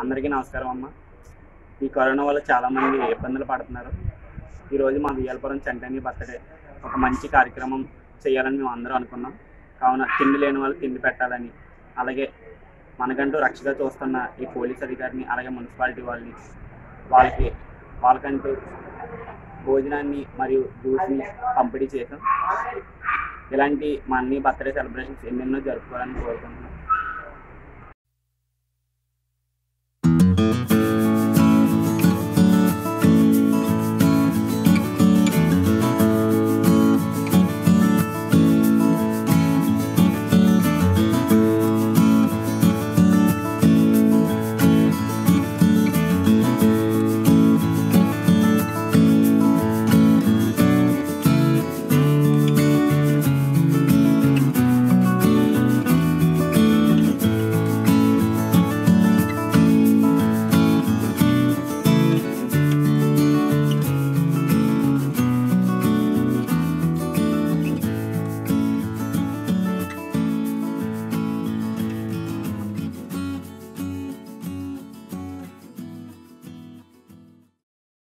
అందరికీ నమస్కారం అమ్మ. ఈ కరోనా వల్ల చాలామంది ఇబ్బందులు పడుతున్నారు. ఈరోజు మా వియ్యాలపురం చంటని బర్త్డే ఒక మంచి కార్యక్రమం చేయాలని మేము అందరూ అనుకున్నాం. కావున తిండి లేని వాళ్ళు తిండి పెట్టాలని, అలాగే మనకంటూ రక్షగా చూస్తున్న ఈ పోలీస్ అధికారిని, అలాగే మున్సిపాలిటీ వాళ్ళకంటూ భోజనాన్ని మరియు జ్యూస్ని పంపిణీ చేసాం. ఇలాంటి మా అన్ని బర్త్డే సెలబ్రేషన్స్ ఎన్నెన్నో జరుపుకోవాలని కోరుకుంటున్నాం.